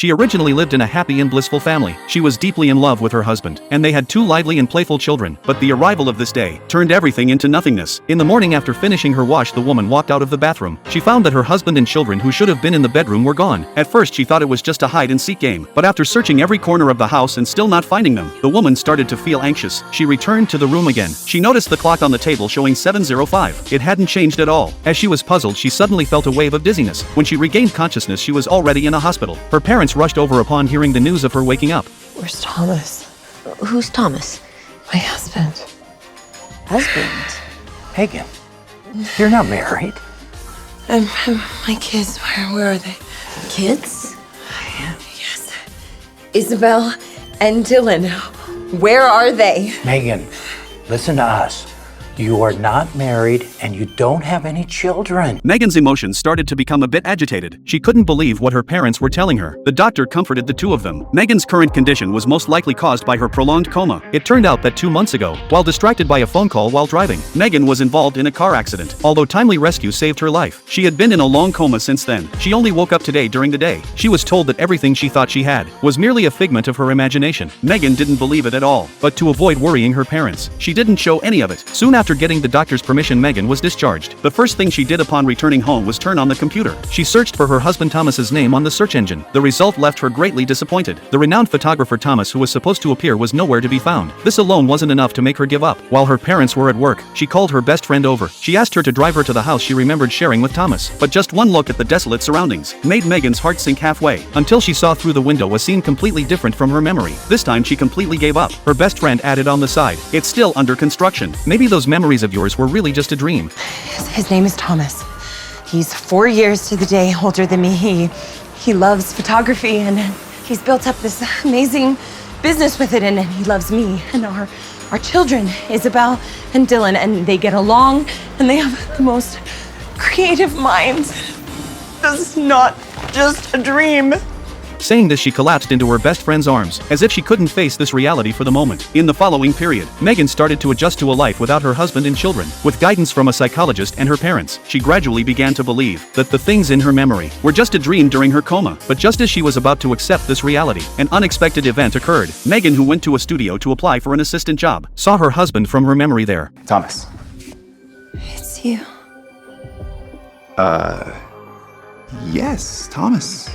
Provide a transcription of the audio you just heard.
She originally lived in a happy and blissful family. She was deeply in love with her husband, and they had 2 lively and playful children. But the arrival of this day turned everything into nothingness. In the morning after finishing her wash, the woman walked out of the bathroom. She found that her husband and children, who should have been in the bedroom, were gone. At first she thought it was just a hide-and-seek game, but after searching every corner of the house and still not finding them, the woman started to feel anxious. She returned to the room again. She noticed the clock on the table showing 7:05. It hadn't changed at all. As she was puzzled, she suddenly felt a wave of dizziness. When she regained consciousness, she was already in a hospital. Her parents rushed over upon hearing the news of her waking up. Where's Thomas? Who's Thomas? My husband. Husband? Megan, you're not married. My kids, where are they? Kids? Yes. Isabel and Dylan. Where are they? Megan, listen to us. You are not married and you don't have any children. Megan's emotions started to become a bit agitated. She couldn't believe what her parents were telling her. The doctor comforted the 2 of them. Megan's current condition was most likely caused by her prolonged coma. It turned out that 2 months ago, while distracted by a phone call while driving, Megan was involved in a car accident. Although timely rescue saved her life, she had been in a long coma since then. She only woke up today during the day. She was told that everything she thought she had was merely a figment of her imagination. Megan didn't believe it at all. But to avoid worrying her parents, she didn't show any of it. Soon after getting the doctor's permission, Megan was discharged. The first thing she did upon returning home was turn on the computer. She searched for her husband Thomas's name on the search engine. The result left her greatly disappointed. The renowned photographer Thomas, who was supposed to appear, was nowhere to be found. This alone wasn't enough to make her give up. While her parents were at work, she called her best friend over. She asked her to drive her to the house she remembered sharing with Thomas. But just one look at the desolate surroundings made Megan's heart sink halfway, until she saw through the window a scene completely different from her memory. This time she completely gave up. Her best friend added on the side, "It's still under construction. Maybe those memories of yours were really just a dream." His name is Thomas. He's 4 years to the day older than me. He loves photography and he's built up this amazing business with it, and he loves me and our children, Isabel and Dylan, and they get along and they have the most creative minds. This is not just a dream. Saying this, she collapsed into her best friend's arms, as if she couldn't face this reality for the moment. In the following period, Megan started to adjust to a life without her husband and children. With guidance from a psychologist and her parents, she gradually began to believe that the things in her memory were just a dream during her coma. But just as she was about to accept this reality, an unexpected event occurred. Megan, who went to a studio to apply for an assistant job, saw her husband from her memory there. Thomas. It's you. Yes, Thomas.